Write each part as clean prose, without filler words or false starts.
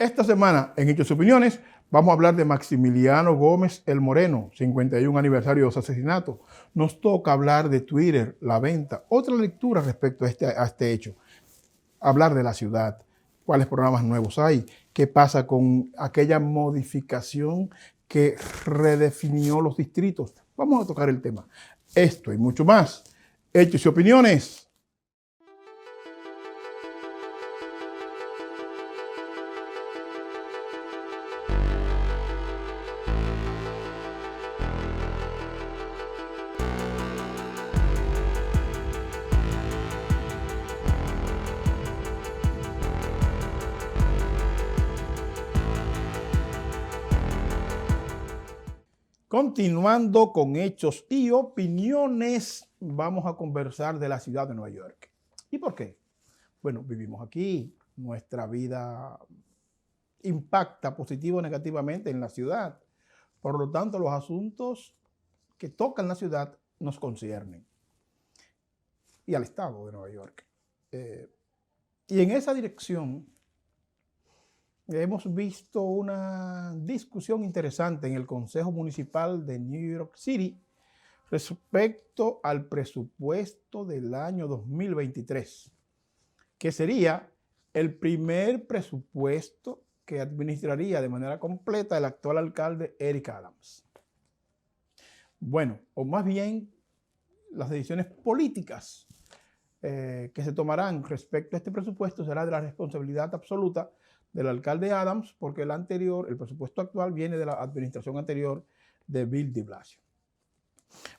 Esta semana, en Hechos y Opiniones, vamos a hablar de Maximiliano Gómez el Moreno, 51 aniversario de su asesinato. Nos toca hablar de Twitter, la venta, otra lectura respecto a este hecho. Hablar de la ciudad, cuáles programas nuevos hay, qué pasa con aquella modificación que redefinió los distritos. Vamos a tocar el tema. Esto y mucho más. Hechos y Opiniones. Continuando con hechos y opiniones, vamos a conversar de la ciudad de Nueva York. ¿Y por qué? Bueno, vivimos aquí, nuestra vida impacta positivo o negativamente en la ciudad. Por lo tanto, los asuntos que tocan la ciudad nos conciernen. Y al estado de Nueva York. Y en esa dirección hemos visto una discusión interesante en el Consejo Municipal de New York City respecto al presupuesto del año 2023, que sería el primer presupuesto que administraría de manera completa el actual alcalde Eric Adams. Bueno, o más bien las decisiones políticas que se tomarán respecto a este presupuesto será de la responsabilidad absoluta del alcalde Adams, porque el presupuesto actual viene de la administración anterior de Bill de Blasio.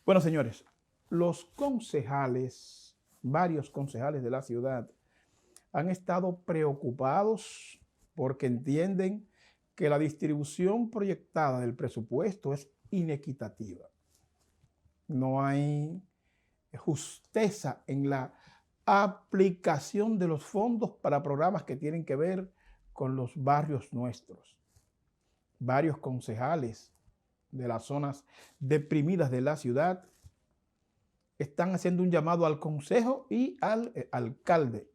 Bueno, señores, los concejales, varios concejales de la ciudad, han estado preocupados porque entienden que la distribución proyectada del presupuesto es inequitativa. No hay justeza en la aplicación de los fondos para programas que tienen que ver con los barrios nuestros. Varios concejales de las zonas deprimidas de la ciudad están haciendo un llamado al consejo y al alcalde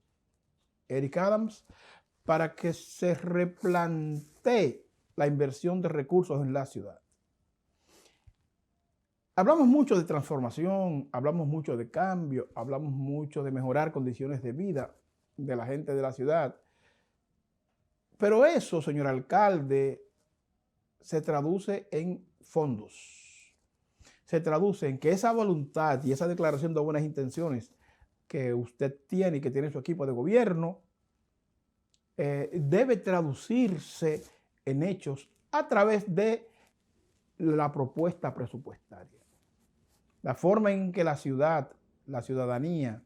Eric Adams para que se replantee la inversión de recursos en la ciudad. Hablamos mucho de transformación, hablamos mucho de cambio, hablamos mucho de mejorar condiciones de vida de la gente de la ciudad. Pero eso, señor alcalde, se traduce en fondos. Se traduce en que esa voluntad y esa declaración de buenas intenciones que usted tiene y que tiene su equipo de gobierno debe traducirse en hechos a través de la propuesta presupuestaria. La forma en que la ciudadanía,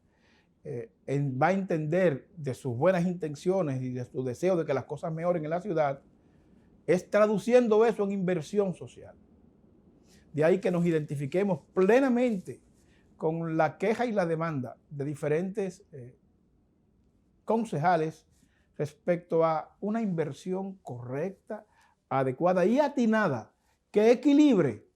va a entender de sus buenas intenciones y de su deseo de que las cosas mejoren en la ciudad, es traduciendo eso en inversión social. De ahí que nos identifiquemos plenamente con la queja y la demanda de diferentes concejales respecto a una inversión correcta, adecuada y atinada que equilibre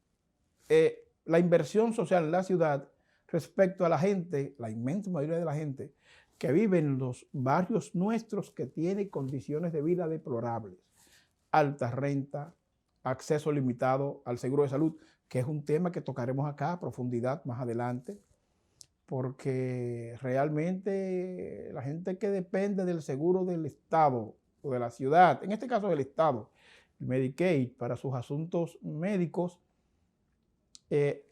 la inversión social en la ciudad respecto a la gente, la inmensa mayoría de la gente que vive en los barrios nuestros que tiene condiciones de vida deplorables, alta renta, acceso limitado al seguro de salud, que es un tema que tocaremos acá a profundidad más adelante, porque realmente la gente que depende del seguro del Estado o de la ciudad, en este caso del Estado, el Medicaid, para sus asuntos médicos,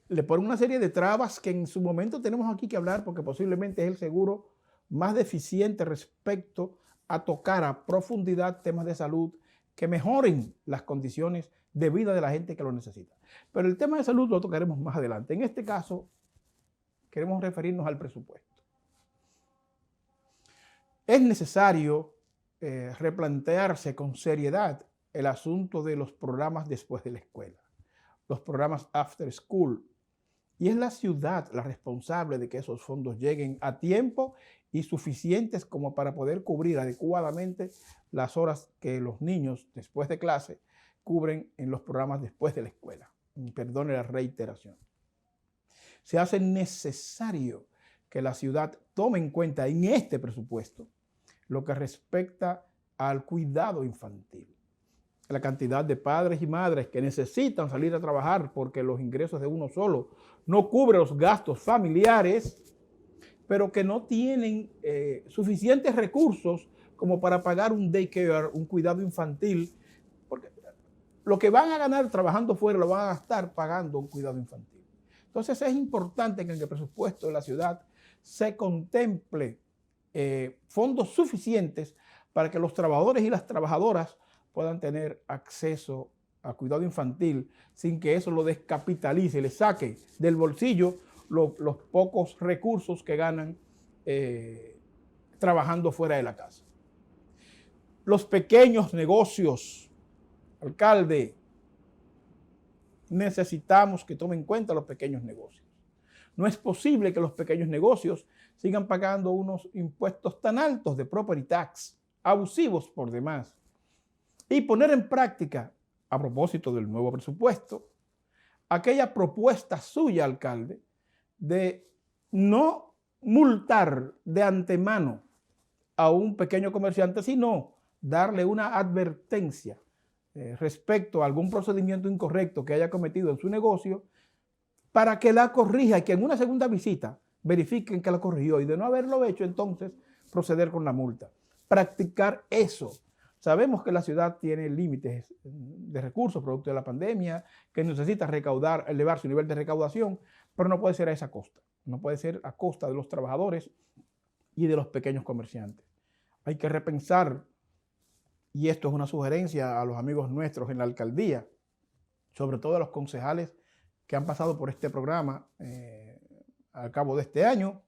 le ponen una serie de trabas que en su momento tenemos aquí que hablar porque posiblemente es el seguro más deficiente respecto a tocar a profundidad temas de salud que mejoren las condiciones de vida de la gente que lo necesita. Pero el tema de salud lo tocaremos más adelante. En este caso, queremos referirnos al presupuesto. Es necesario replantearse con seriedad el asunto de los programas después de la escuela, los programas after school. Y es la ciudad la responsable de que esos fondos lleguen a tiempo y suficientes como para poder cubrir adecuadamente las horas que los niños después de clase cubren en los programas después de la escuela. Perdone la reiteración. Se hace necesario que la ciudad tome en cuenta en este presupuesto lo que respecta al cuidado infantil. La cantidad de padres y madres que necesitan salir a trabajar porque los ingresos de uno solo no cubren los gastos familiares, pero que no tienen suficientes recursos como para pagar un daycare, un cuidado infantil, porque lo que van a ganar trabajando fuera lo van a gastar pagando un cuidado infantil. Entonces es importante que en el presupuesto de la ciudad se contemple fondos suficientes para que los trabajadores y las trabajadoras puedan tener acceso a cuidado infantil sin que eso lo descapitalice, le saque del bolsillo los pocos recursos que ganan trabajando fuera de la casa. Los pequeños negocios, alcalde, necesitamos que tomen en cuenta los pequeños negocios. No es posible que los pequeños negocios sigan pagando unos impuestos tan altos de property tax, abusivos por demás, y poner en práctica, a propósito del nuevo presupuesto, aquella propuesta suya, alcalde, de no multar de antemano a un pequeño comerciante, sino darle una advertencia respecto a algún procedimiento incorrecto que haya cometido en su negocio, para que la corrija y que en una segunda visita verifiquen que la corrigió, y de no haberlo hecho, entonces proceder con la multa. Practicar eso. Sabemos que la ciudad tiene límites de recursos producto de la pandemia, que necesita recaudar, elevar su nivel de recaudación, pero no puede ser a esa costa. No puede ser a costa de los trabajadores y de los pequeños comerciantes. Hay que repensar, y esto es una sugerencia a los amigos nuestros en la alcaldía, sobre todo a los concejales que han pasado por este programa al cabo de este año.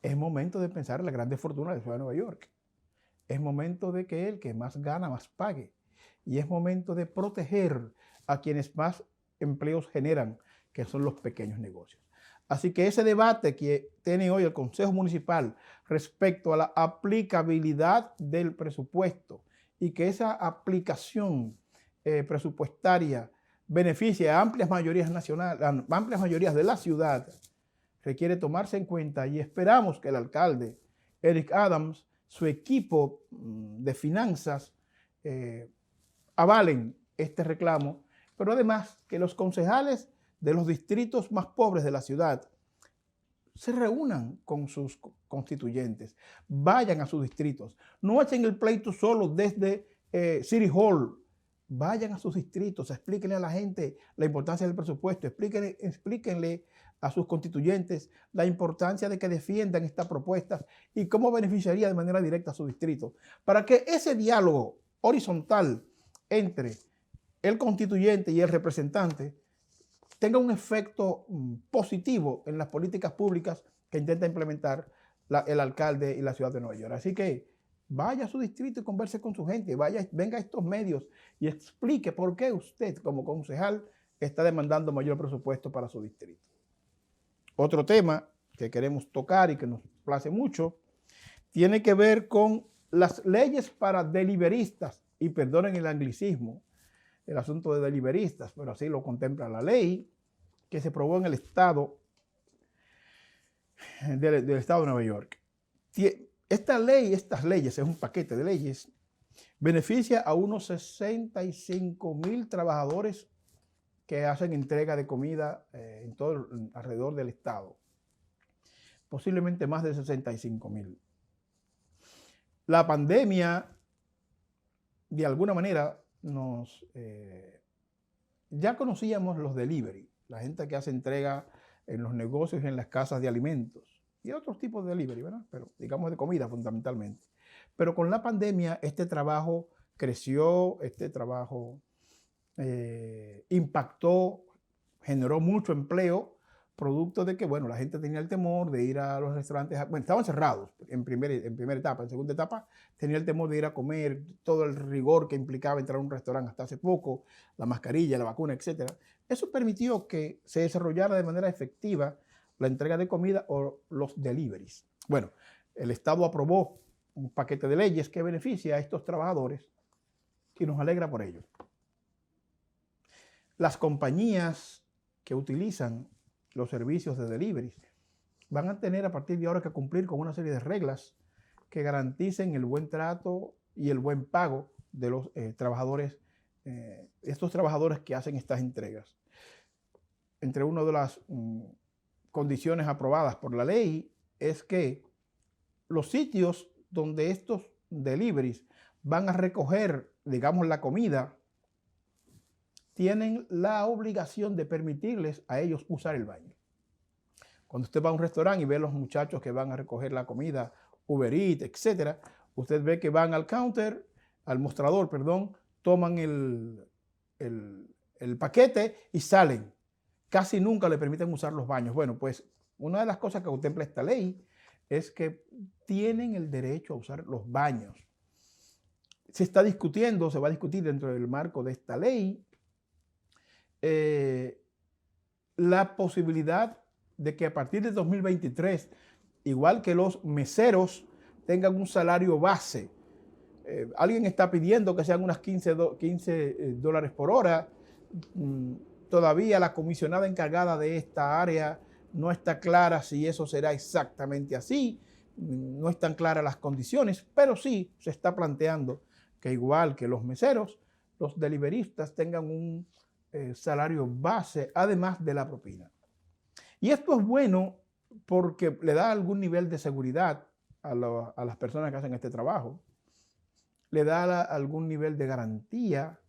Es momento de pensar en la grande fortuna de la ciudad de Nueva York. Es momento de que el que más gana, más pague. Y es momento de proteger a quienes más empleos generan, que son los pequeños negocios. Así que ese debate que tiene hoy el Consejo Municipal respecto a la aplicabilidad del presupuesto y que esa aplicación presupuestaria beneficie a amplias mayorías nacionales, a amplias mayorías de la ciudad, requiere tomarse en cuenta, y esperamos que el alcalde Eric Adams, su equipo de finanzas, avalen este reclamo, pero además que los concejales de los distritos más pobres de la ciudad se reúnan con sus constituyentes, vayan a sus distritos, no echen el pleito solo desde City Hall, vayan a sus distritos, explíquenle a la gente la importancia del presupuesto, explíquenle a sus constituyentes la importancia de que defiendan estas propuestas y cómo beneficiaría de manera directa a su distrito, para que ese diálogo horizontal entre el constituyente y el representante tenga un efecto positivo en las políticas públicas que intenta implementar el alcalde y la ciudad de Nueva York. Así que vaya a su distrito y converse con su gente, venga a estos medios y explique por qué usted como concejal está demandando mayor presupuesto para su distrito. Otro tema que queremos tocar y que nos place mucho tiene que ver con las leyes para deliberistas, y perdonen el anglicismo, el asunto de deliberistas, pero así lo contempla la ley que se aprobó en el estado del estado de Nueva York. Estas leyes, es un paquete de leyes, beneficia a unos 65,000 trabajadores que hacen entrega de comida alrededor del estado. Posiblemente más de 65,000. La pandemia, de alguna manera, ya conocíamos los delivery, la gente que hace entrega en los negocios y en las casas de alimentos y otros tipos de delivery, ¿verdad? Pero digamos de comida fundamentalmente. Pero con la pandemia este trabajo creció, este trabajo impactó, generó mucho empleo, producto de que, bueno, la gente tenía el temor de ir a los restaurantes, bueno, estaban cerrados en primera etapa, en segunda etapa tenía el temor de ir a comer, todo el rigor que implicaba entrar a un restaurante hasta hace poco, la mascarilla, la vacuna, etc. Eso permitió que se desarrollara de manera efectiva la entrega de comida o los deliveries. Bueno, el Estado aprobó un paquete de leyes que beneficia a estos trabajadores y nos alegra por ello. Las compañías que utilizan los servicios de delivery van a tener a partir de ahora que cumplir con una serie de reglas que garanticen el buen trato y el buen pago de los trabajadores, estos trabajadores que hacen estas entregas. Entre una de las condiciones aprobadas por la ley es que los sitios donde estos deliveries van a recoger, digamos, la comida, tienen la obligación de permitirles a ellos usar el baño. Cuando usted va a un restaurante y ve a los muchachos que van a recoger la comida, Uber Eats, etc., usted ve que van al counter, al mostrador, perdón, toman el paquete y salen. Casi nunca le permiten usar los baños. Bueno, pues una de las cosas que contempla esta ley es que tienen el derecho a usar los baños. Se está discutiendo, se va a discutir dentro del marco de esta ley, la posibilidad de que a partir de 2023, igual que los meseros, tengan un salario base. Alguien está pidiendo que sean unas 15 dólares por hora. Todavía la comisionada encargada de esta área no está clara si eso será exactamente así. No están claras las condiciones, pero sí se está planteando que igual que los meseros, los deliveristas tengan un salario base, además de la propina. Y esto es bueno porque le da algún nivel de seguridad a las personas que hacen este trabajo. Le da algún nivel de garantía.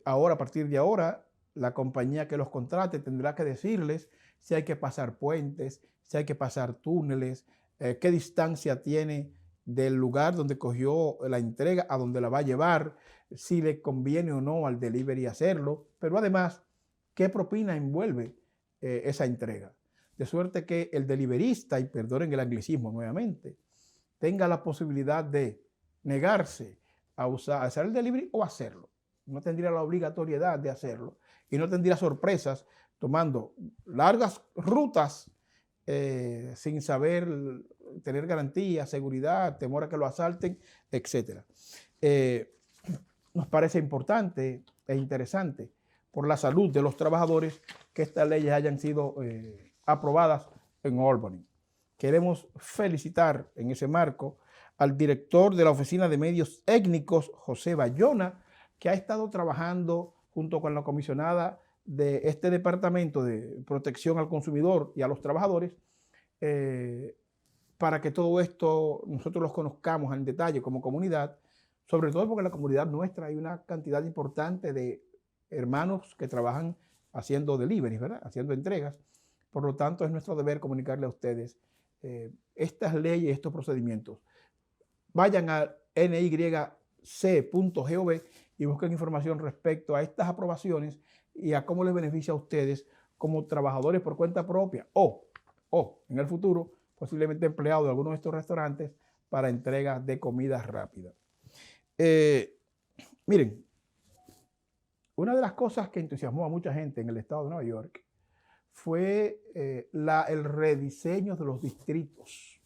Ahora, a partir de ahora, la compañía que los contrate tendrá que decirles si hay que pasar puentes, si hay que pasar túneles, qué distancia tiene del lugar donde cogió la entrega a donde la va a llevar, si le conviene o no al delivery hacerlo, pero además, qué propina envuelve esa entrega. De suerte que el deliverista, y perdonen el anglicismo nuevamente, tenga la posibilidad de negarse a hacer el delivery o hacerlo. No tendría la obligatoriedad de hacerlo y no tendría sorpresas tomando largas rutas sin saber tener garantía, seguridad, temor a que lo asalten, etc. Nos parece importante e interesante por la salud de los trabajadores que estas leyes hayan sido aprobadas en Albany. Queremos felicitar en ese marco al director de la Oficina de Medios Étnicos, José Bayona, que ha estado trabajando junto con la comisionada de este Departamento de Protección al Consumidor y a los Trabajadores para que todo esto nosotros los conozcamos en detalle como comunidad, sobre todo porque en la comunidad nuestra hay una cantidad importante de hermanos que trabajan haciendo deliveries, ¿verdad? Haciendo entregas. Por lo tanto, es nuestro deber comunicarle a ustedes estas leyes, estos procedimientos. Vayan a nyc.gov y busquen información respecto a estas aprobaciones y a cómo les beneficia a ustedes como trabajadores por cuenta propia o en el futuro posiblemente empleados de algunos de estos restaurantes para entrega de comida rápida. Miren, una de las cosas que entusiasmó a mucha gente en el estado de Nueva York fue el rediseño de los distritos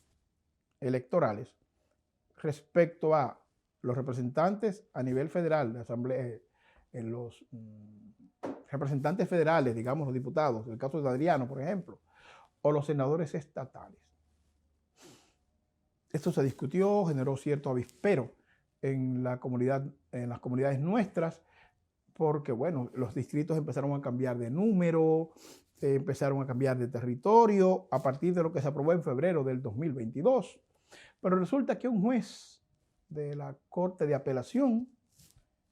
electorales respecto a los representantes a nivel federal, de asamblea, los representantes federales, digamos los diputados, en el caso de Adriano, por ejemplo, o los senadores estatales. Esto se discutió, generó cierto avispero en la comunidad, en las comunidades nuestras, porque bueno, los distritos empezaron a cambiar de número, empezaron a cambiar de territorio a partir de lo que se aprobó en febrero del 2022. Pero resulta que un juez de la Corte de Apelación,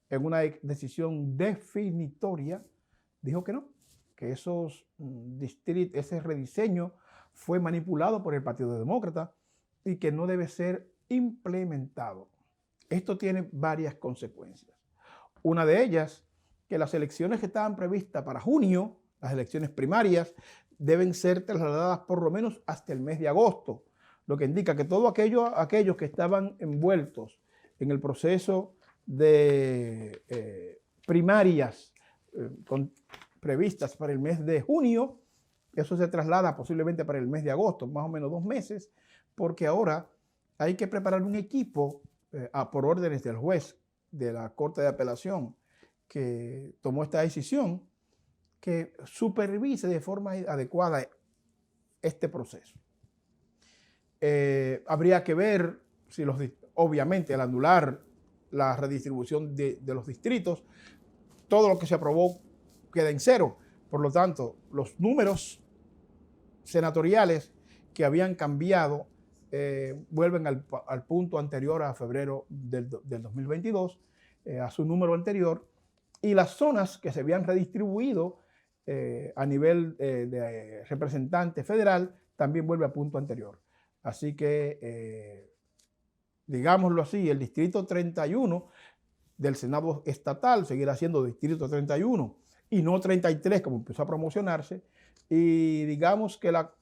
en una decisión definitoria, dijo que no, que ese rediseño fue manipulado por el Partido Demócrata y que no debe ser implementado. Esto tiene varias consecuencias. Una de ellas, que las elecciones que estaban previstas para junio, las elecciones primarias, deben ser trasladadas por lo menos hasta el mes de agosto, lo que indica que todos aquellos que estaban envueltos en el proceso de primarias previstas para el mes de junio, eso se traslada posiblemente para el mes de agosto, más o menos 2 meses, porque ahora hay que preparar un equipo por órdenes del juez de la Corte de Apelación que tomó esta decisión, que supervise de forma adecuada este proceso. Habría que ver si obviamente al anular la redistribución de los distritos. Todo lo que se aprobó queda en cero. Por lo tanto, los números senatoriales que habían cambiado vuelven al punto anterior a febrero del 2022, a su número anterior, y las zonas que se habían redistribuido a nivel de representante federal también vuelve a punto anterior. Así que, digámoslo así, el distrito 31 del Senado estatal seguirá siendo distrito 31 y no 33 como empezó a promocionarse, y digamos que la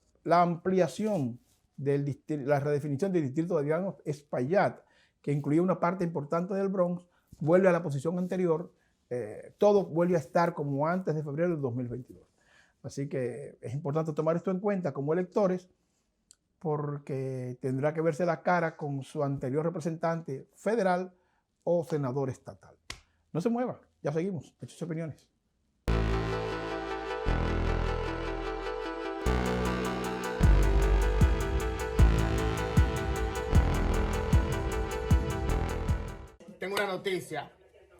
ampliación la redefinición del distrito de digamos, Espaillat, que incluía una parte importante del Bronx, vuelve a la posición anterior. Todo vuelve a estar como antes de febrero del 2022. Así que es importante tomar esto en cuenta como electores, porque tendrá que verse la cara con su anterior representante federal o senador estatal. No se mueva, ya seguimos. Hechos y opiniones. Tengo una noticia.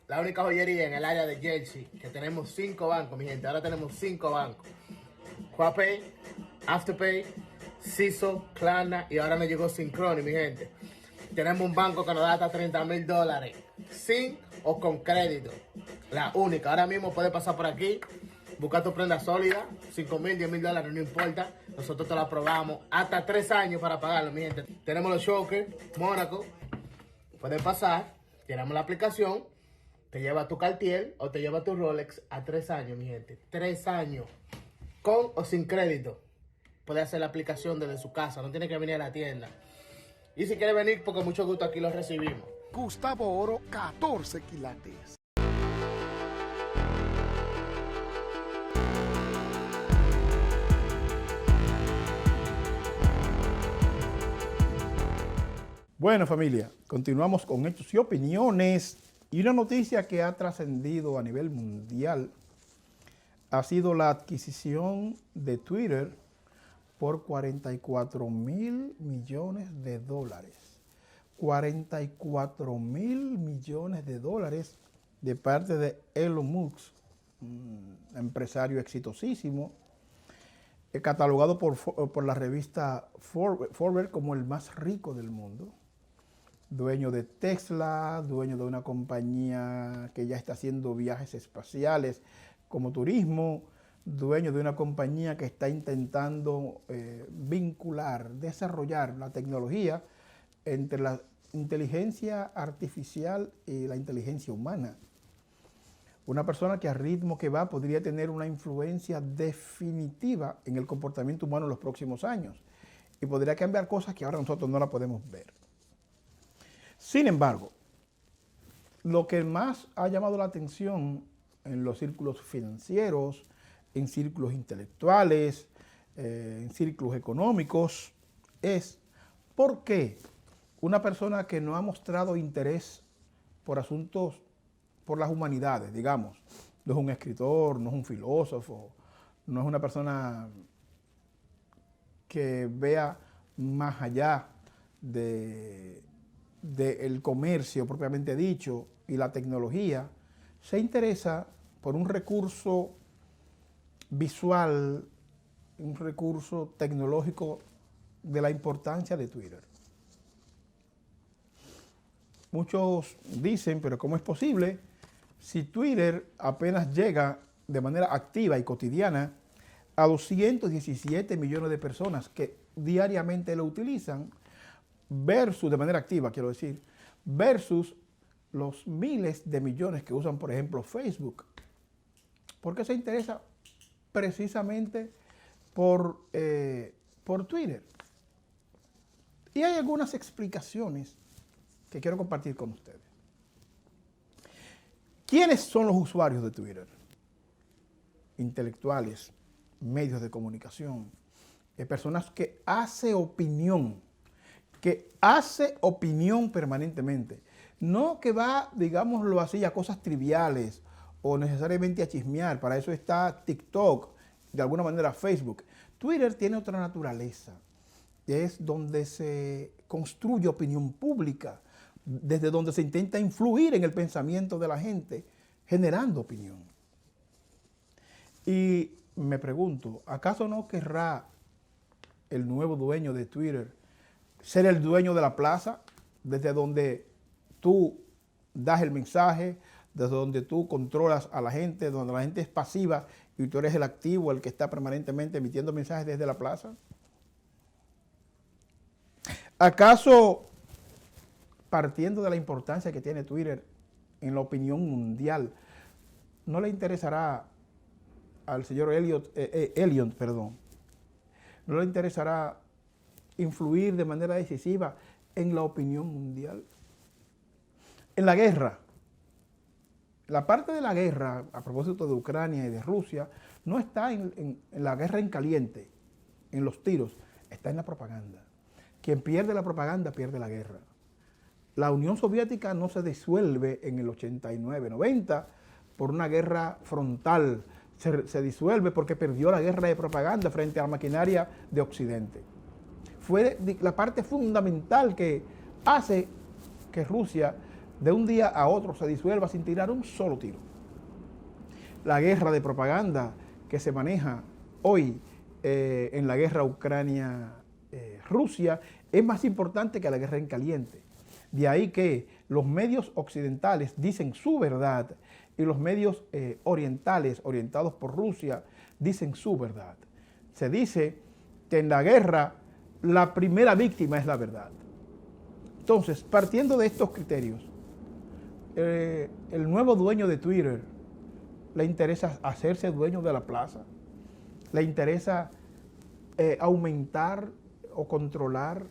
La única joyería en el área de Jersey, que tenemos 5 bancos, mi gente. Ahora tenemos 5 bancos. Quapay, Afterpay, CISO, Klarna y ahora me llegó Synchrony, mi gente. Tenemos un banco que nos da hasta $30,000, sin o con crédito. La única. Ahora mismo puedes pasar por aquí, buscar tu prenda sólida, $5,000, $10,000, no importa. Nosotros te la aprobamos hasta 3 años para pagarlo, mi gente. Tenemos los Shokers, Mónaco. Puedes pasar. Tiramos la aplicación, te lleva tu Cartier o te lleva tu Rolex a 3 años, mi gente. 3 años. Con o sin crédito. Puede hacer la aplicación desde su casa, no tiene que venir a la tienda. Y si quiere venir, pues con mucho gusto aquí lo recibimos. Gustavo Oro, 14 quilates. Bueno, familia, continuamos con hechos y opiniones. Y una noticia que ha trascendido a nivel mundial ha sido la adquisición de Twitter por $44,000 millones. $44,000 millones de parte de Elon Musk, un empresario exitosísimo, catalogado por la revista Forbes como el más rico del mundo. Dueño de Tesla, dueño de una compañía que ya está haciendo viajes espaciales como turismo, dueño de una compañía que está intentando desarrollar la tecnología entre la inteligencia artificial y la inteligencia humana. Una persona que a ritmo que va podría tener una influencia definitiva en el comportamiento humano en los próximos años y podría cambiar cosas que ahora nosotros no la podemos ver. Sin embargo, lo que más ha llamado la atención en los círculos financieros, en círculos intelectuales, en círculos económicos, es por qué una persona que no ha mostrado interés por asuntos, por las humanidades, digamos, no es un escritor, no es un filósofo, no es una persona que vea más allá del comercio propiamente dicho y la tecnología, se interesa por un recurso visual, un recurso tecnológico de la importancia de Twitter. Muchos dicen, pero ¿cómo es posible? Si Twitter apenas llega de manera activa y cotidiana a 217 millones de personas que diariamente lo utilizan, versus, de manera activa quiero decir, versus los miles de millones que usan, por ejemplo, Facebook. ¿Por qué se interesa precisamente por Twitter? Y hay algunas explicaciones que quiero compartir con ustedes. ¿Quiénes son los usuarios de Twitter? Intelectuales, medios de comunicación, personas que hacen opinión permanentemente. No que va, digámoslo así, a cosas triviales o necesariamente a chismear. Para eso está TikTok, de alguna manera Facebook. Twitter tiene otra naturaleza. Es donde se construye opinión pública. desde donde se intenta influir en el pensamiento de la gente, generando opinión. Y me pregunto, ¿acaso no querrá el nuevo dueño de Twitter ser el dueño de la plaza, desde donde tú das el mensaje, desde donde tú controlas a la gente, donde la gente es pasiva y tú eres el activo, el que está permanentemente emitiendo mensajes desde la plaza? ¿Acaso, partiendo de la importancia que tiene Twitter en la opinión mundial, no le interesará al señor Elliot, no le interesará influir de manera decisiva en la opinión mundial? En la guerra, la parte de la guerra, a propósito de Ucrania y de Rusia, no está en la guerra en caliente, en los tiros, está en la propaganda. Quien pierde la propaganda pierde la guerra. La Unión Soviética no se disuelve en el 89-90 por una guerra frontal, se disuelve porque perdió la guerra de propaganda frente a la maquinaria de Occidente. Fue la parte fundamental que hace que Rusia de un día a otro se disuelva sin tirar un solo tiro. La guerra de propaganda que se maneja hoy en la guerra Ucrania-Rusia es más importante que la guerra en caliente. De ahí que los medios occidentales dicen su verdad y los medios orientales, orientados por Rusia, dicen su verdad. Se dice que en la guerra la primera víctima es la verdad. Entonces, partiendo de estos criterios, el nuevo dueño de Twitter le interesa hacerse dueño de la plaza, le interesa aumentar o controlar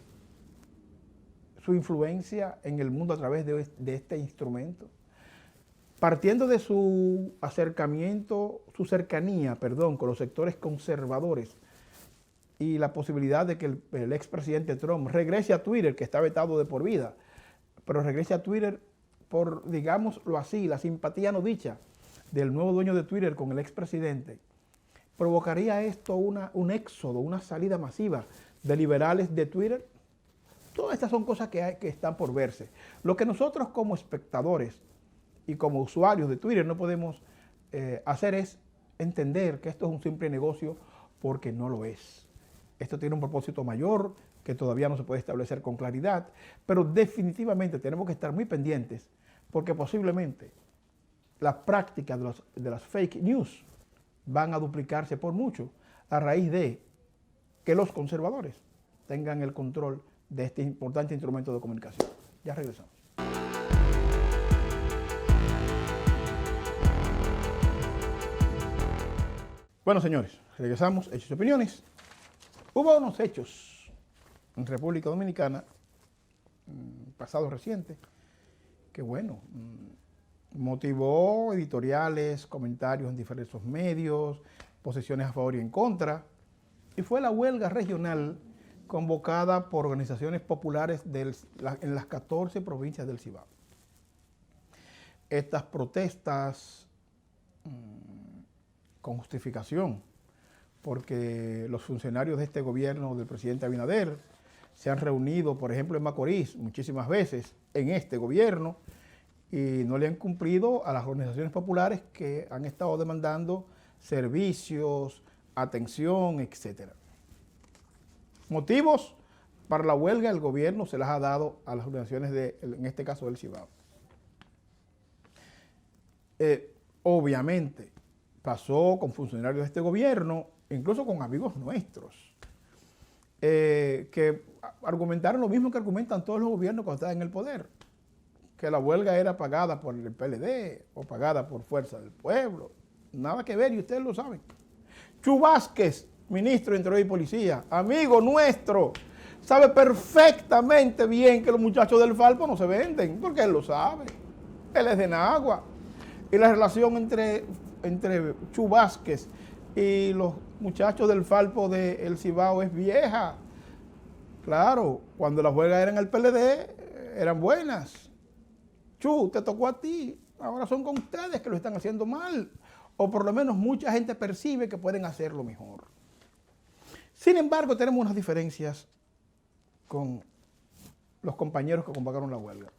su influencia en el mundo a través de este instrumento. Partiendo de su acercamiento, su cercanía, con los sectores conservadores y la posibilidad de que el expresidente Trump regrese a Twitter, que está vetado de por vida, pero regrese a Twitter por, digámoslo así, la simpatía no dicha del nuevo dueño de Twitter con el expresidente, ¿provocaría esto un éxodo, una salida masiva de liberales de Twitter? Todas estas son cosas que están por verse. Lo que nosotros como espectadores y como usuarios de Twitter no podemos hacer es entender que esto es un simple negocio, porque no lo es. Esto tiene un propósito mayor que todavía no se puede establecer con claridad, pero definitivamente tenemos que estar muy pendientes, porque posiblemente las prácticas de las fake news van a duplicarse por mucho a raíz de que los conservadores tengan el control de este importante instrumento de comunicación. Ya regresamos. Bueno, señores, regresamos, hechos y opiniones. Hubo unos hechos en República Dominicana, pasado reciente, que bueno, motivó editoriales, comentarios en diferentes medios, posiciones a favor y en contra, y fue la huelga regional convocada por organizaciones populares en las 14 provincias del Cibao. Estas protestas con justificación, porque los funcionarios de este gobierno del presidente Abinader se han reunido, por ejemplo, en Macorís muchísimas veces en este gobierno y no le han cumplido a las organizaciones populares que han estado demandando servicios, atención, etc. Motivos para la huelga el gobierno se las ha dado a las organizaciones, en este caso del Cibao. Obviamente, pasó con funcionarios de este gobierno, incluso con amigos nuestros, que argumentaron lo mismo que argumentan todos los gobiernos cuando están en el poder, que la huelga era pagada por el PLD o pagada por Fuerza del Pueblo. Nada que ver, y ustedes lo saben. Chu Vázquez, ministro de Interior y Policía, amigo nuestro, sabe perfectamente bien que los muchachos del Falpo no se venden, porque él lo sabe. Él es de Nagua. Y la relación entre Chu Vázquez y los muchachos del Falpo de El Cibao es vieja. Claro, cuando las huelgas eran el PLD, eran buenas. Chu, te tocó a ti, ahora son con ustedes que lo están haciendo mal. O por lo menos mucha gente percibe que pueden hacerlo mejor. Sin embargo, tenemos unas diferencias con los compañeros que convocaron la huelga.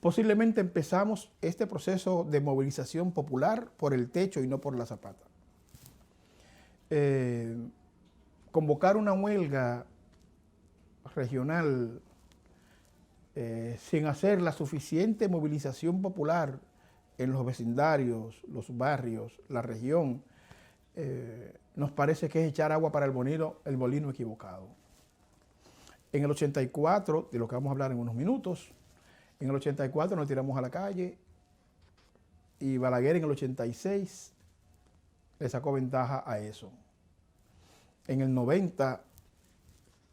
Posiblemente empezamos este proceso de movilización popular por el techo y no por la zapata. Convocar una huelga regional sin hacer la suficiente movilización popular en los vecindarios, los barrios, la región, nos parece que es echar agua para el molino equivocado. En el 84, de lo que vamos a hablar en unos minutos, en el 84 nos tiramos a la calle y Balaguer en el 86 le sacó ventaja a eso. En el 90,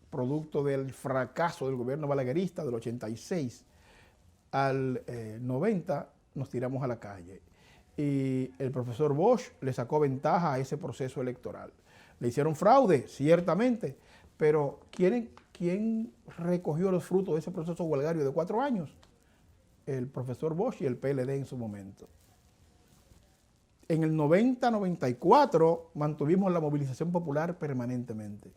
producto del fracaso del gobierno balaguerista del 86 al 90, nos tiramos a la calle. Y el profesor Bosch le sacó ventaja a ese proceso electoral. Le hicieron fraude, ciertamente, pero ¿quién recogió los frutos de ese proceso huelgario de 4 años? El profesor Bosch y el PLD en su momento. En el 90-94 mantuvimos la movilización popular permanentemente.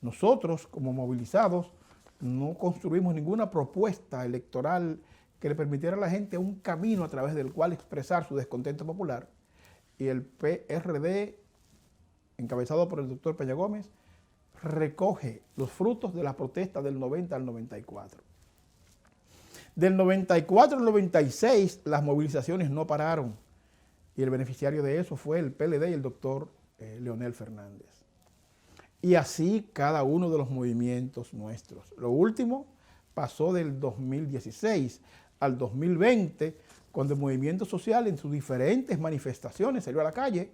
Nosotros, como movilizados, no construimos ninguna propuesta electoral que le permitiera a la gente un camino a través del cual expresar su descontento popular. Y el PRD, encabezado por el doctor Peña Gómez, recoge los frutos de la protesta del 90 al 94. Del 94 al 96 las movilizaciones no pararon y el beneficiario de eso fue el PLD y el doctor Leonel Fernández. Y así cada uno de los movimientos nuestros. Lo último pasó del 2016 al 2020, cuando el movimiento social en sus diferentes manifestaciones salió a la calle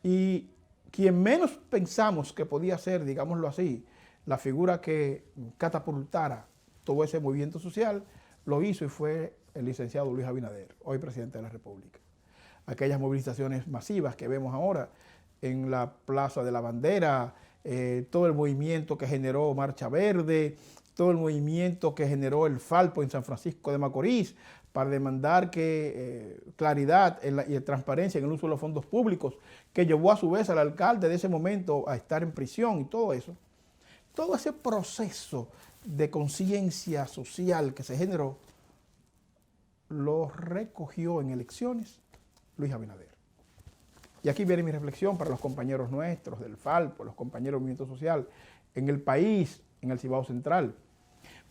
y quien menos pensamos que podía ser, digámoslo así, la figura que catapultara todo ese movimiento social, lo hizo y fue el licenciado Luis Abinader, hoy presidente de la República. Aquellas movilizaciones masivas que vemos ahora en la Plaza de la Bandera, todo el movimiento que generó Marcha Verde, todo el movimiento que generó el Falpo en San Francisco de Macorís para demandar claridad y transparencia en el uso de los fondos públicos, que llevó a su vez al alcalde de ese momento a estar en prisión y todo eso. Todo ese proceso de conciencia social que se generó, lo recogió en elecciones Luis Abinader. Y aquí viene mi reflexión para los compañeros nuestros del Falpo, los compañeros del movimiento social, en el país, en el Cibao Central.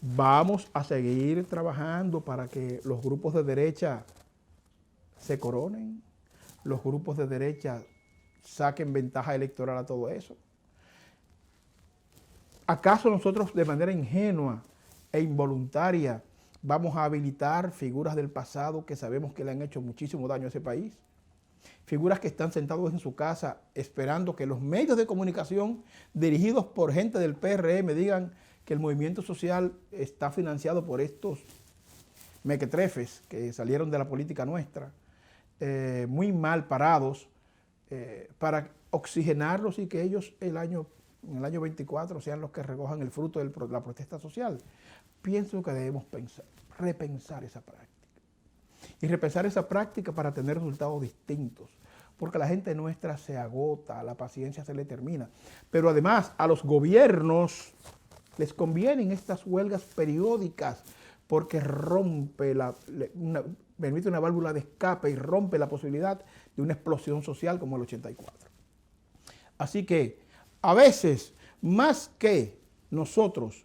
Vamos a seguir trabajando para que los grupos de derecha se coronen, los grupos de derecha saquen ventaja electoral a todo eso. ¿Acaso nosotros de manera ingenua e involuntaria vamos a habilitar figuras del pasado que sabemos que le han hecho muchísimo daño a ese país? Figuras que están sentados en su casa esperando que los medios de comunicación dirigidos por gente del PRM digan que el movimiento social está financiado por estos mequetrefes que salieron de la política nuestra, muy mal parados, para oxigenarlos y que ellos en el año 24 sean los que recojan el fruto de la protesta social. Pienso que debemos repensar esa práctica. Y repensar esa práctica para tener resultados distintos. Porque la gente nuestra se agota, la paciencia se le termina. Pero además a los gobiernos les convienen estas huelgas periódicas porque permite una válvula de escape y rompe la posibilidad de una explosión social como el 84. Así que a veces, más que nosotros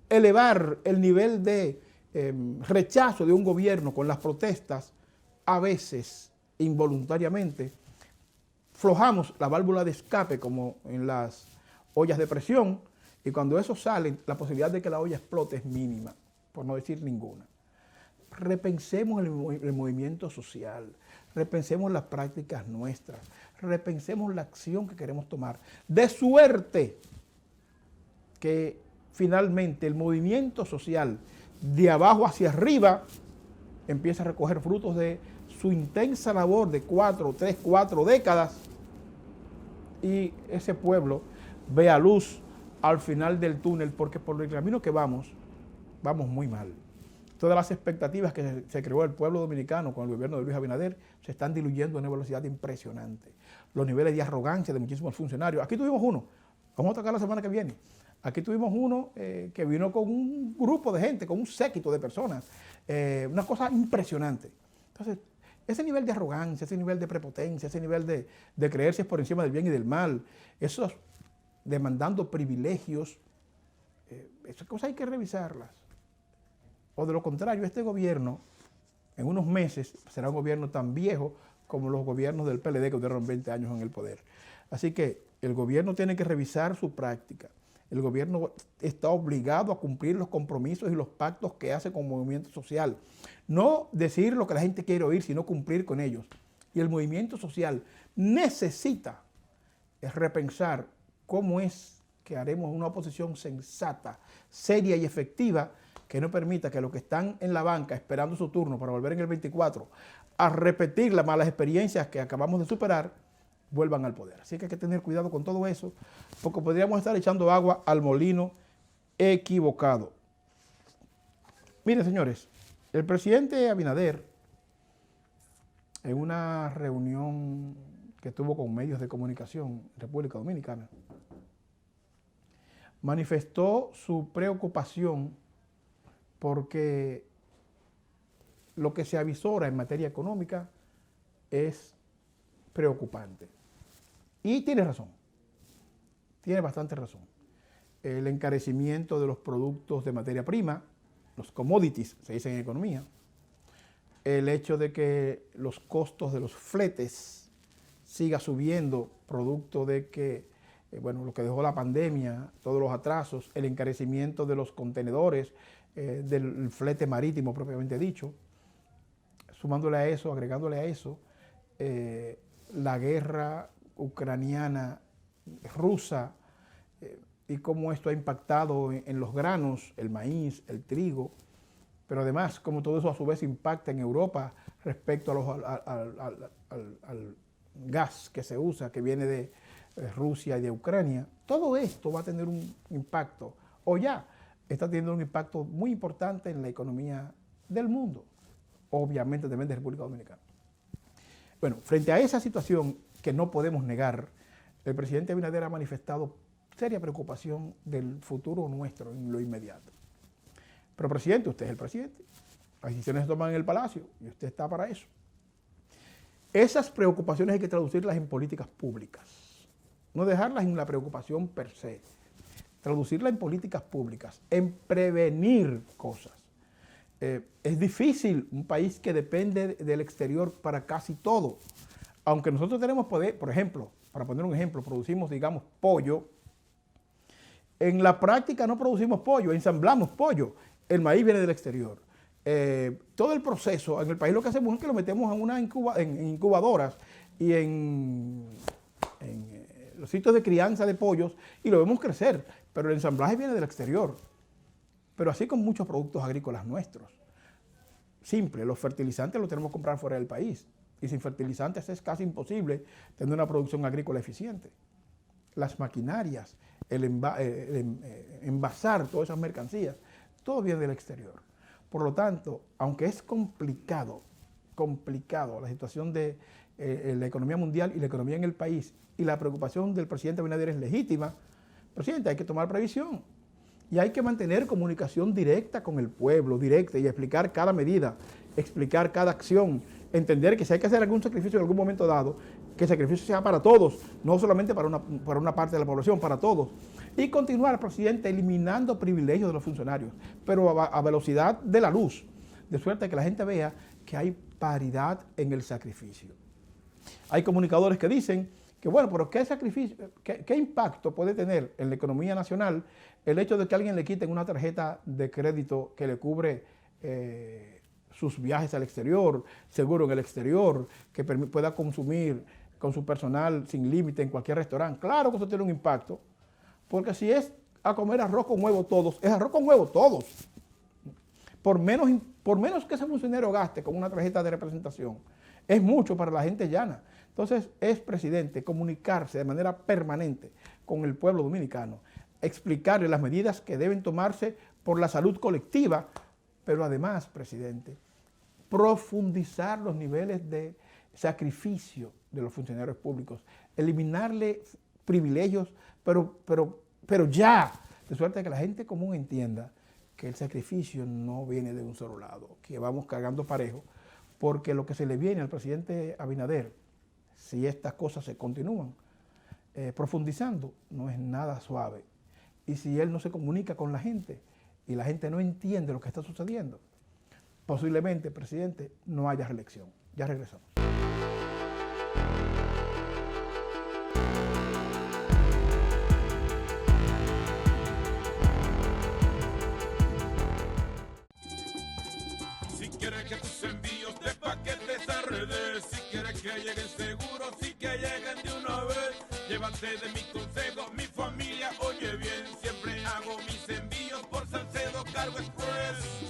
elevar el nivel de rechazo de un gobierno con las protestas, a veces involuntariamente flojamos la válvula de escape como en las ollas de presión, y cuando eso sale, la posibilidad de que la olla explote es mínima, por no decir ninguna. Repensemos el movimiento social, repensemos las prácticas nuestras, repensemos la acción que queremos tomar, de suerte que finalmente el movimiento social de abajo hacia arriba empieza a recoger frutos de su intensa labor de 4 décadas y ese pueblo vea luz al final del túnel, porque por el camino que vamos muy mal. Todas las expectativas que se creó el pueblo dominicano con el gobierno de Luis Abinader se están diluyendo a una velocidad impresionante. Los niveles de arrogancia de muchísimos funcionarios. Aquí tuvimos uno, vamos a tocar la semana que viene. Aquí tuvimos uno que vino con un grupo de gente, con un séquito de personas, una cosa impresionante. Entonces, ese nivel de arrogancia, ese nivel de prepotencia, ese nivel de creerse por encima del bien y del mal, esos demandando privilegios, esas cosas hay que revisarlas. O de lo contrario, este gobierno, en unos meses, será un gobierno tan viejo como los gobiernos del PLD que duraron 20 años en el poder. Así que el gobierno tiene que revisar su práctica. El gobierno está obligado a cumplir los compromisos y los pactos que hace con el movimiento social. No decir lo que la gente quiere oír, sino cumplir con ellos. Y el movimiento social necesita repensar cómo es que haremos una oposición sensata, seria y efectiva, que no permita que los que están en la banca esperando su turno para volver en el 24 a repetir las malas experiencias que acabamos de superar, vuelvan al poder. Así que hay que tener cuidado con todo eso, porque podríamos estar echando agua al molino equivocado. Miren, señores, el presidente Abinader, en una reunión que tuvo con medios de comunicación en República Dominicana, manifestó su preocupación porque lo que se avisora en materia económica es preocupante. Y tiene razón, tiene bastante razón. El encarecimiento de los productos de materia prima, los commodities, se dice en economía, el hecho de que los costos de los fletes siga subiendo, producto de que, lo que dejó la pandemia, todos los atrasos, el encarecimiento de los contenedores, del flete marítimo propiamente dicho, sumándole a eso, agregándole a eso, la guerra ucraniana, rusa, y cómo esto ha impactado en los granos, el maíz, el trigo, pero además cómo todo eso a su vez impacta en Europa respecto al gas que se usa, que viene de Rusia y de Ucrania. Todo esto va a tener un impacto, o ya está teniendo un impacto muy importante en la economía del mundo, obviamente también de República Dominicana. Bueno, frente a esa situación que no podemos negar, el presidente Abinader ha manifestado seria preocupación del futuro nuestro en lo inmediato. Pero presidente, usted es el presidente, las decisiones se toman en el Palacio y usted está para eso. Esas preocupaciones hay que traducirlas en políticas públicas, no dejarlas en la preocupación per se, traducirlas en políticas públicas, en prevenir cosas. Es difícil un país que depende del exterior para casi todo. Aunque nosotros tenemos poder, por ejemplo, para poner un ejemplo, producimos, digamos, pollo. En la práctica no producimos pollo, ensamblamos pollo. El maíz viene del exterior. Todo el proceso, en el país lo que hacemos es que lo metemos en incubadoras y en los sitios de crianza de pollos y lo vemos crecer, pero el ensamblaje viene del exterior. Pero así con muchos productos agrícolas nuestros. Simple, los fertilizantes los tenemos que comprar fuera del país. Y sin fertilizantes es casi imposible tener una producción agrícola eficiente. Las maquinarias, el envasar todas esas mercancías, todo viene del exterior. Por lo tanto, aunque es complicado la situación de la economía mundial y la economía en el país, y la preocupación del presidente Abinader es legítima, presidente, hay que tomar previsión. Y hay que mantener comunicación directa con el pueblo, directa, y explicar cada medida, explicar cada acción, entender que si hay que hacer algún sacrificio en algún momento dado, que el sacrificio sea para todos, no solamente para una parte de la población, para todos. Y continuar, presidente, eliminando privilegios de los funcionarios, pero a velocidad de la luz, de suerte que la gente vea que hay paridad en el sacrificio. Hay comunicadores que dicen que bueno, pero ¿qué sacrificio, qué impacto puede tener en la economía nacional el hecho de que a alguien le quiten una tarjeta de crédito que le cubre sus viajes al exterior, seguro en el exterior, que pueda consumir con su personal sin límite en cualquier restaurante? Claro que eso tiene un impacto, porque si es a comer arroz con huevo todos, es arroz con huevo todos. Por menos que ese funcionario gaste con una tarjeta de representación, es mucho para la gente llana. Entonces, es, presidente, comunicarse de manera permanente con el pueblo dominicano, explicarle las medidas que deben tomarse por la salud colectiva, pero además, presidente, profundizar los niveles de sacrificio de los funcionarios públicos, eliminarle privilegios, pero ya, de suerte que la gente común entienda que el sacrificio no viene de un solo lado, que vamos cargando parejo, porque lo que se le viene al presidente Abinader, si estas cosas se continúan profundizando, no es nada suave. Y si él no se comunica con la gente y la gente no entiende lo que está sucediendo, posiblemente, presidente, no haya reelección. Ya regresamos. Si quieres que tus envíos de paquetes a redes, si quieres que lleguen seguros, si que lleguen de una vez, llévate de mi consejo, mi familia oye bien, siempre hago mis envíos por Salcedo Cargo Express.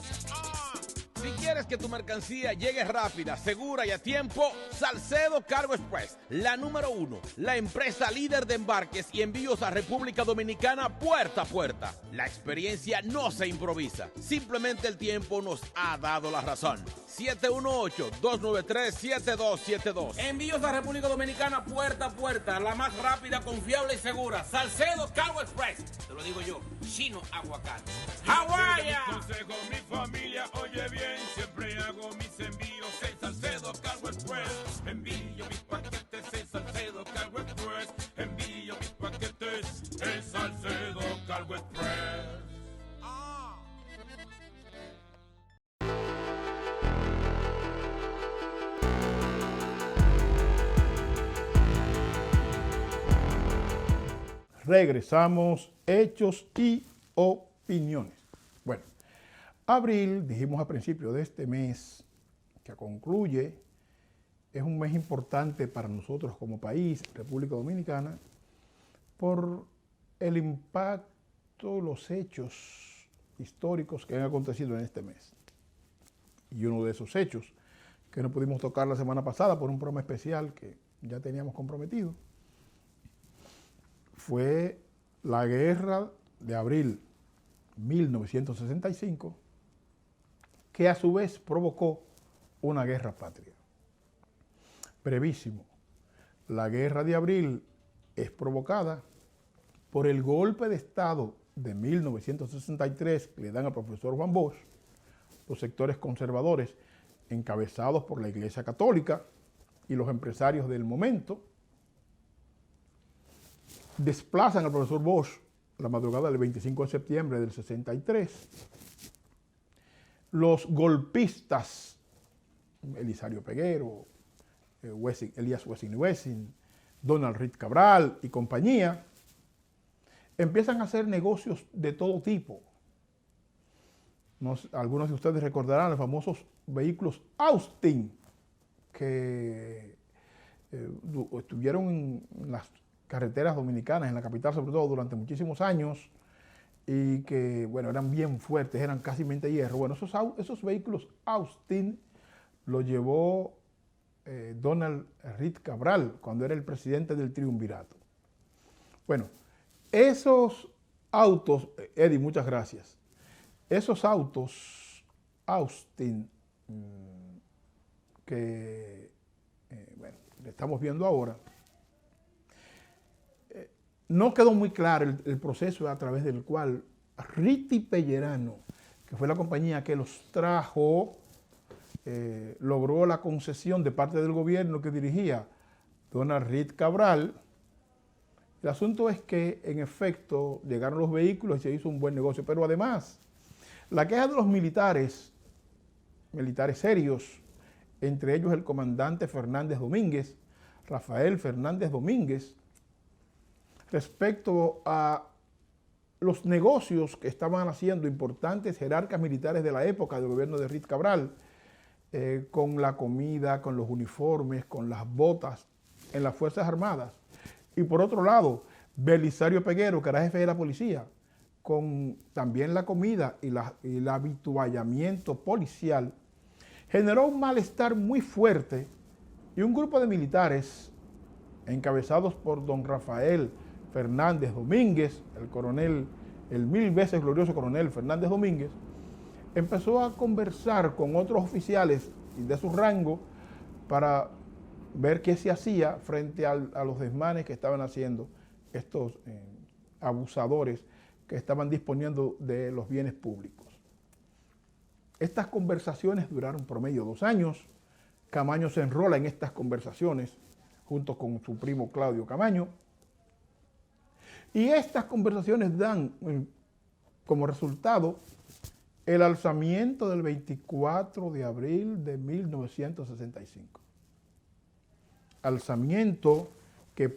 Si quieres que tu mercancía llegue rápida, segura y a tiempo, Salcedo Cargo Express, la número 1, la empresa líder de embarques y envíos a República Dominicana puerta a puerta. La experiencia no se improvisa, simplemente el tiempo nos ha dado la razón. 718-293-7272. Envíos a República Dominicana puerta a puerta, la más rápida, confiable y segura. Salcedo Cargo Express. Te lo digo yo, Chino Aguacate. ¡Hawái! Consejo, mi familia oye bien, siempre hago mis envíos en Salcedo Cargo Express. Envío mis paquetes en Salcedo Cargo Express. Envío mis paquetes en Salcedo Cargo Express. Regresamos, hechos y opiniones. Bueno, abril, dijimos a principio de este mes, que concluye, es un mes importante para nosotros como país, República Dominicana, por el impacto, los hechos históricos que han acontecido en este mes. Y uno de esos hechos, que no pudimos tocar la semana pasada por un programa especial que ya teníamos comprometido, fue la guerra de abril 1965, que a su vez provocó una guerra patria. Brevísimo, la guerra de abril es provocada por el golpe de Estado de 1963 que le dan al profesor Juan Bosch, los sectores conservadores encabezados por la Iglesia Católica y los empresarios del momento, desplazan al profesor Bosch la madrugada del 25 de septiembre del 63. Los golpistas, Elisario Peguero, Elías Wessing, Donald Reed Cabral y compañía, empiezan a hacer negocios de todo tipo. Algunos de ustedes recordarán los famosos vehículos Austin que estuvieron en las carreteras dominicanas, en la capital sobre todo, durante muchísimos años y que, bueno, eran bien fuertes, eran casi mente hierro. Bueno, esos vehículos Austin los llevó Donald Reed Cabral cuando era el presidente del triunvirato. Bueno, esos autos, Eddie, muchas gracias. Esos autos Austin que, bueno, estamos viendo ahora, no quedó muy claro el proceso a través del cual Riti Pellerano, que fue la compañía que los trajo, logró la concesión de parte del gobierno que dirigía Donald Reed Cabral. El asunto es que, en efecto, llegaron los vehículos y se hizo un buen negocio, pero además, la queja de los militares serios, entre ellos el comandante Fernández Domínguez, Rafael Fernández Domínguez, respecto a los negocios que estaban haciendo importantes jerarcas militares de la época del gobierno de Reed Cabral, con la comida, con los uniformes, con las botas en las Fuerzas Armadas. Y por otro lado, Belisario Peguero, que era jefe de la policía, con también la comida y el habituallamiento policial, generó un malestar muy fuerte y un grupo de militares encabezados por don Rafael Fernández Domínguez, el coronel, el 1000 veces glorioso coronel Fernández Domínguez, empezó a conversar con otros oficiales de su rango para ver qué se hacía frente a los desmanes que estaban haciendo estos abusadores que estaban disponiendo de los bienes públicos. Estas conversaciones duraron promedio 2 años. Camaño se enrola en estas conversaciones junto con su primo Claudio Camaño. Y estas conversaciones dan como resultado el alzamiento del 24 de abril de 1965. Alzamiento que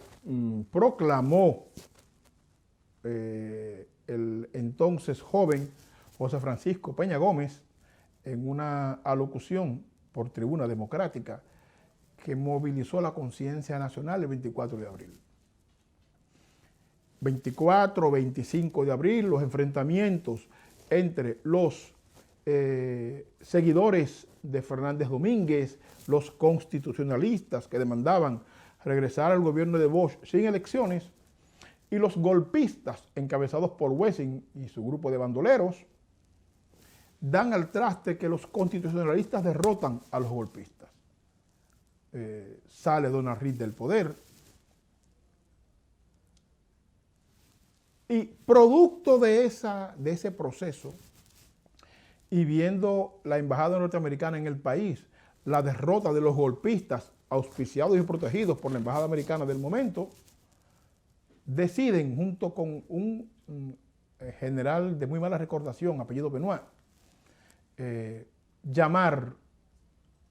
proclamó el entonces joven José Francisco Peña Gómez en una alocución por Tribuna Democrática que movilizó la conciencia nacional el 24 de abril. 24, 25 de abril, los enfrentamientos entre los seguidores de Fernández Domínguez, los constitucionalistas que demandaban regresar al gobierno de Bosch sin elecciones, y los golpistas encabezados por Wessing y su grupo de bandoleros, dan al traste que los constitucionalistas derrotan a los golpistas. Sale Donald Reed del poder. Y producto de ese proceso, y viendo la embajada norteamericana en el país, la derrota de los golpistas auspiciados y protegidos por la embajada americana del momento, deciden, junto con un general de muy mala recordación, apellido Benoit, llamar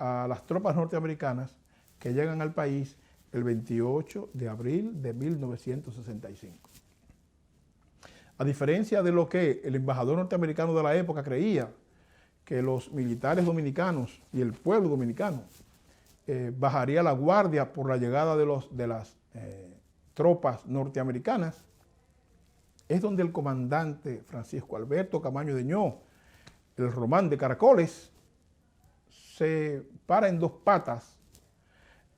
a las tropas norteamericanas que llegan al país el 28 de abril de 1965. A diferencia de lo que el embajador norteamericano de la época creía, que los militares dominicanos y el pueblo dominicano bajaría la guardia por la llegada de las tropas norteamericanas, es donde el comandante Francisco Alberto Camaño Deñó, el Román de Caracoles, se para en 2 patas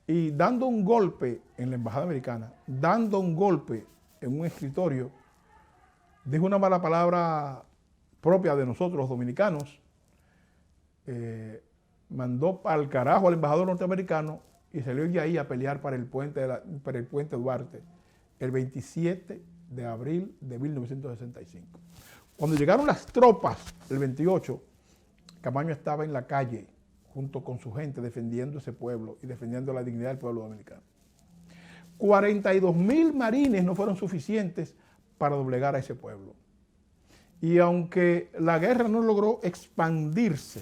y dando un golpe en la embajada americana, dando un golpe en un escritorio, dijo una mala palabra propia de nosotros los dominicanos, mandó al carajo al embajador norteamericano y salió de ahí a pelear para el puente Duarte el 27 de abril de 1965. Cuando llegaron las tropas el 28, Camaño estaba en la calle junto con su gente defendiendo ese pueblo y defendiendo la dignidad del pueblo dominicano. 42,000 marines no fueron suficientes para doblegar a ese pueblo. Y aunque la guerra no logró expandirse,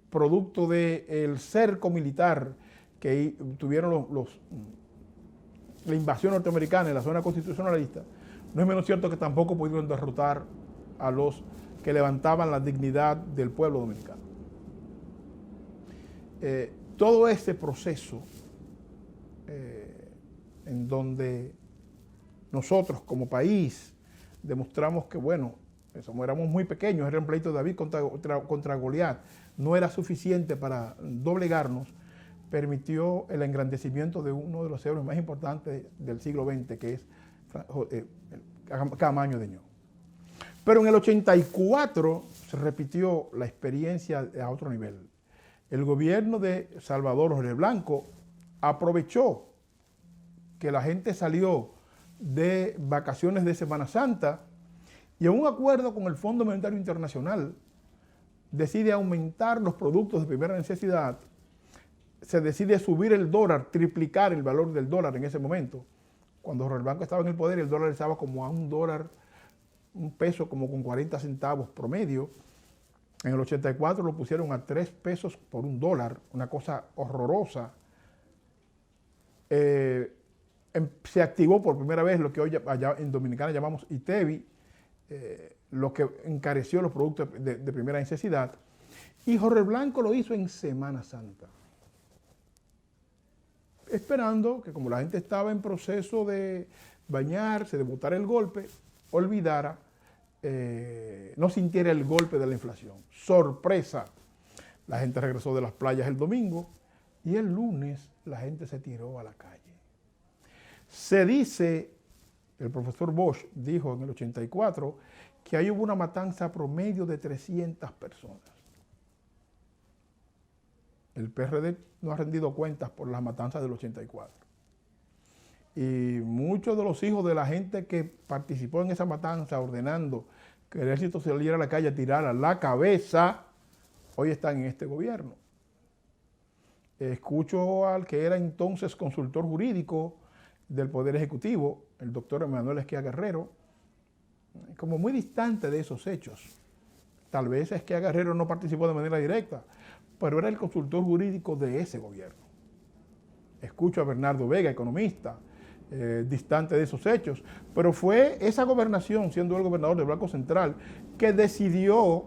producto del cerco militar que tuvieron la invasión norteamericana en la zona constitucionalista, no es menos cierto que tampoco pudieron derrotar a los que levantaban la dignidad del pueblo dominicano. Todo ese proceso en donde nosotros como país demostramos que, bueno, éramos muy pequeños, era un pleito de David contra Goliat, no era suficiente para doblegarnos, permitió el engrandecimiento de uno de los héroes más importantes del siglo XX, que es Camaño Deñó. Pero en el 84 se repitió la experiencia a otro nivel. El gobierno de Salvador Jorge Blanco aprovechó que la gente salió de vacaciones de Semana Santa y en un acuerdo con el Fondo Monetario Internacional decide aumentar los productos de primera necesidad, se decide subir el dólar, triplicar el valor del dólar en ese momento. Cuando Jorge Blanco estaba en el poder, el dólar estaba como a un peso como con 40 centavos promedio. En el 84 lo pusieron a 3 pesos por $1, una cosa horrorosa. Se activó por primera vez lo que hoy allá en Dominicana llamamos ITEVI, lo que encareció los productos de primera necesidad. Y Jorge Blanco lo hizo en Semana Santa, esperando que, como la gente estaba en proceso de bañarse, de botar el golpe, olvidara, no sintiera el golpe de la inflación. Sorpresa, la gente regresó de las playas el domingo y el lunes la gente se tiró a la calle. Se dice, el profesor Bosch dijo en el 84, que ahí hubo una matanza promedio de 300 personas. El PRD no ha rendido cuentas por las matanzas del 84. y muchos de los hijos de la gente que participó en esa matanza ordenando que el ejército saliera a la calle a tirar a la cabeza, hoy están en este gobierno. Escucho al que era entonces consultor jurídico del Poder Ejecutivo, el doctor Emanuel Esquia Guerrero, como muy distante de esos hechos. Tal vez Esquia Guerrero no participó de manera directa, pero era el consultor jurídico de ese gobierno. Escucho a Bernardo Vega, economista, distante de esos hechos, pero fue esa gobernación, siendo el gobernador del Banco Central, que decidió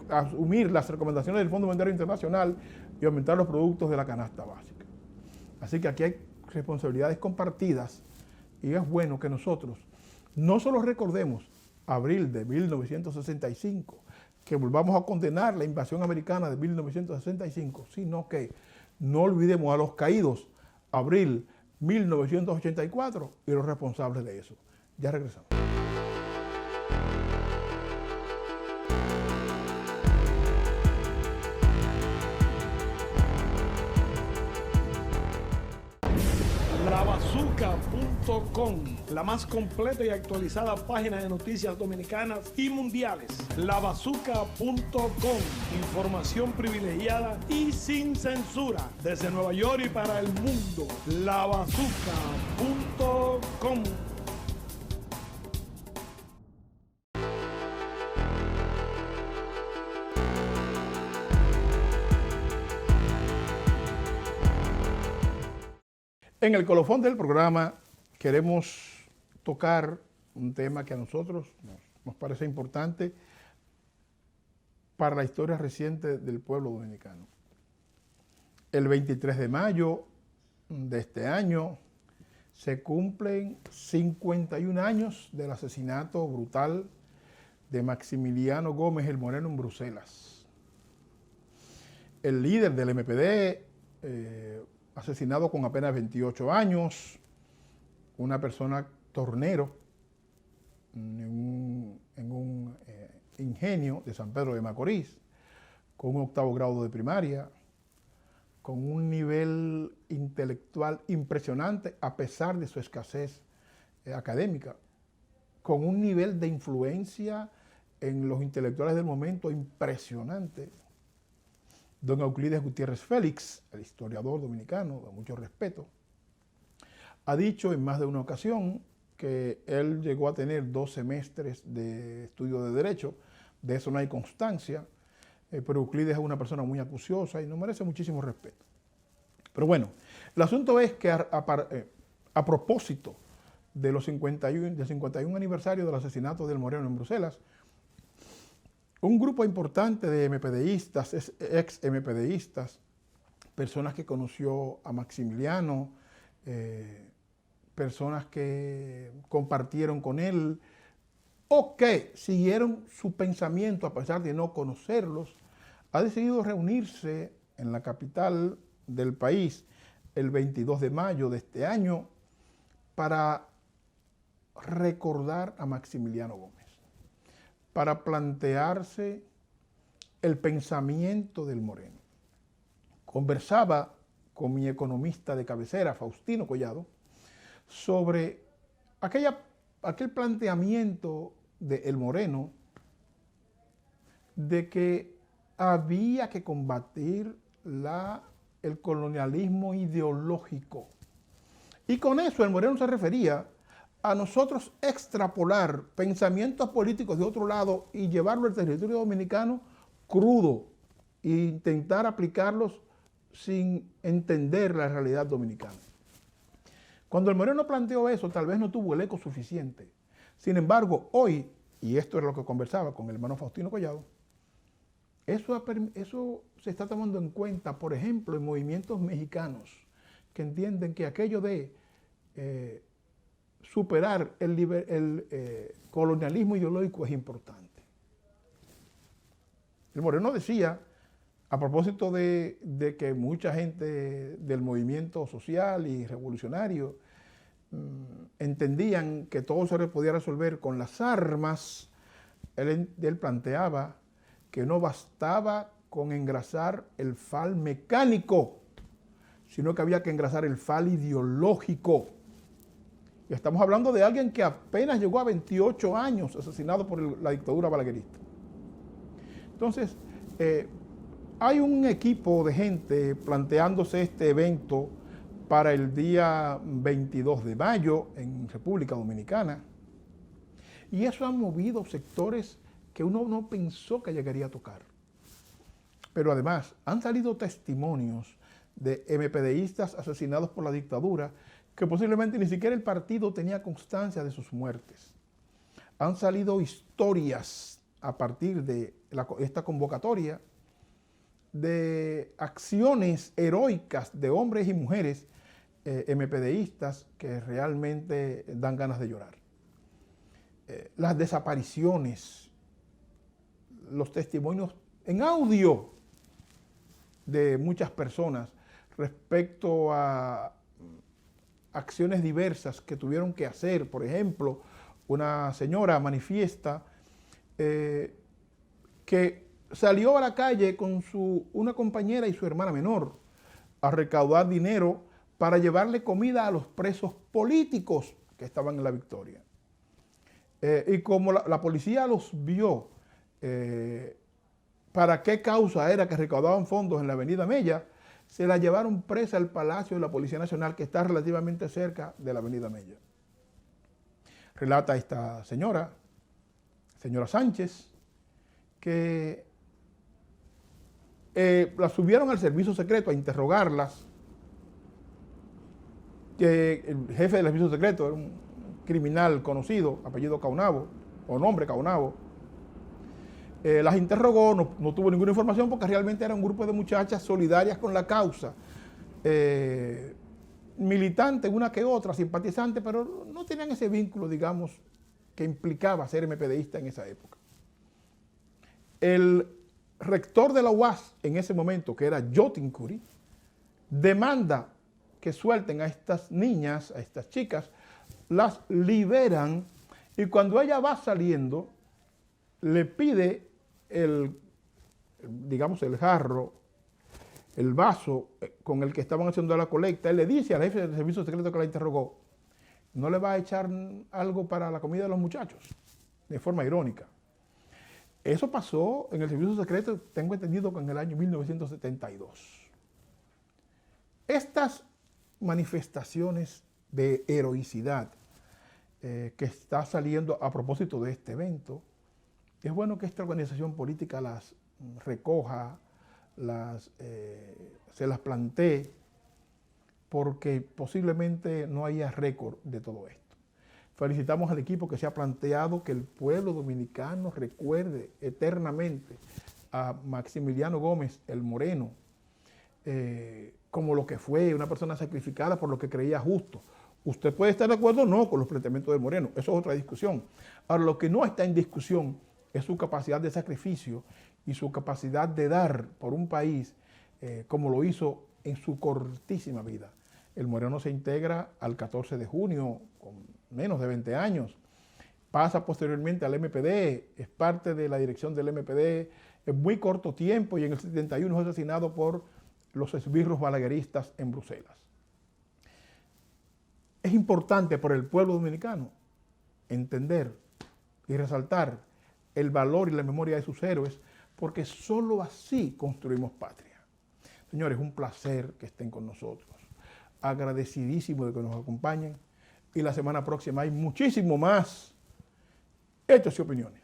asumir las recomendaciones del Fondo Monetario Internacional y aumentar los productos de la canasta básica. Así que aquí hay responsabilidades compartidas y es bueno que nosotros no solo recordemos abril de 1965, que volvamos a condenar la invasión americana de 1965, sino que no olvidemos a los caídos abril 1984 y los responsables de eso. Ya regresamos. Lavazooka.com, la más completa y actualizada página de noticias dominicanas y mundiales. Lavazooka.com, información privilegiada y sin censura, desde Nueva York y para el mundo. Lavazooka.com. En el colofón del programa queremos tocar un tema que a nosotros nos parece importante para la historia reciente del pueblo dominicano. El 23 de mayo de este año se cumplen 51 años del asesinato brutal de Maximiliano Gómez el Moreno en Bruselas. El líder del MPD, asesinado con apenas 28 años, una persona tornero en un ingenio de San Pedro de Macorís, con un 8º grado de primaria, con un nivel intelectual impresionante a pesar de su escasez académica, con un nivel de influencia en los intelectuales del momento impresionante. Don Euclides Gutiérrez Félix, el historiador dominicano de mucho respeto, ha dicho en más de una ocasión que él llegó a tener 2 semestres de estudio de Derecho, de eso no hay constancia, pero Euclides es una persona muy acuciosa y nos merece muchísimo respeto. Pero bueno, el asunto es que a propósito de los 51 aniversario del asesinato del Moreno en Bruselas, un grupo importante de MPDistas, ex-MPDistas, personas que conoció a Maximiliano, personas que compartieron con él o que siguieron su pensamiento a pesar de no conocerlos, ha decidido reunirse en la capital del país el 22 de mayo de este año para recordar a Maximiliano Gómez, para plantearse el pensamiento del Moreno. Conversaba con mi economista de cabecera, Faustino Collado, sobre aquel planteamiento de El Moreno de que había que combatir el colonialismo ideológico. Y con eso El Moreno se refería a nosotros extrapolar pensamientos políticos de otro lado y llevarlo al territorio dominicano crudo e intentar aplicarlos sin entender la realidad dominicana. Cuando El Moreno planteó eso, tal vez no tuvo el eco suficiente. Sin embargo, hoy, y esto es lo que conversaba con el hermano Faustino Collado, eso se está tomando en cuenta, por ejemplo, en movimientos mexicanos que entienden que aquello de superar el colonialismo ideológico es importante. El Moreno decía, a propósito de que mucha gente del movimiento social y revolucionario entendían que todo se podía resolver con las armas, él planteaba que no bastaba con engrasar el fal mecánico, sino que había que engrasar el fal ideológico. Y estamos hablando de alguien que apenas llegó a 28 años asesinado por la dictadura balaguerista. Entonces, hay un equipo de gente planteándose este evento para el día 22 de mayo en República Dominicana. Y eso ha movido sectores que uno no pensó que llegaría a tocar. Pero además, han salido testimonios de MPDistas asesinados por la dictadura que posiblemente ni siquiera el partido tenía constancia de sus muertes. Han salido historias a partir de esta convocatoria de acciones heroicas de hombres y mujeres MPDistas que realmente dan ganas de llorar. Las desapariciones, los testimonios en audio de muchas personas respecto a acciones diversas que tuvieron que hacer. Por ejemplo, una señora manifiesta que salió a la calle con una compañera y su hermana menor a recaudar dinero para llevarle comida a los presos políticos que estaban en La Victoria. Y como la policía los vio, para qué causa era que recaudaban fondos en la Avenida Mella, se la llevaron presa al Palacio de la Policía Nacional, que está relativamente cerca de la Avenida Mella. Relata esta señora Sánchez, que la subieron al servicio secreto a interrogarlas, que el jefe del servicio secreto era un criminal conocido, apellido Caunabo, o nombre Caunabo. Las interrogó, no tuvo ninguna información porque realmente era un grupo de muchachas solidarias con la causa, militantes una que otra, simpatizantes, pero no tenían ese vínculo, digamos, que implicaba ser MPDista en esa época. El rector de la UAS en ese momento, que era Jotin Curi, demanda que suelten a estas niñas, a estas chicas, las liberan, y cuando ella va saliendo, le pide el jarro, el vaso con el que estaban haciendo la colecta. Él le dice al jefe del servicio secreto que la interrogó, ¿no le va a echar algo para la comida de los muchachos? De forma irónica. Eso pasó en el servicio secreto, tengo entendido que en el año 1972. Estas manifestaciones de heroicidad que está saliendo a propósito de este evento, es bueno que esta organización política las recoja, se las plantee, porque posiblemente no haya récord de todo esto. Felicitamos al equipo que se ha planteado que el pueblo dominicano recuerde eternamente a Maximiliano Gómez, el Moreno, como lo que fue, una persona sacrificada por lo que creía justo. Usted puede estar de acuerdo o no con los planteamientos de Moreno, eso es otra discusión. Ahora, lo que no está en discusión es su capacidad de sacrificio y su capacidad de dar por un país como lo hizo en su cortísima vida. El Moreno se integra al 14 de junio con menos de 20 años, pasa posteriormente al MPD, es parte de la dirección del MPD en muy corto tiempo y en el 71 es asesinado por los esbirros balagueristas en Bruselas. Es importante para el pueblo dominicano entender y resaltar el valor y la memoria de sus héroes, porque sólo así construimos patria. Señores, un placer que estén con nosotros. Agradecidísimo de que nos acompañen. Y la semana próxima hay muchísimo más Hechos y Opiniones.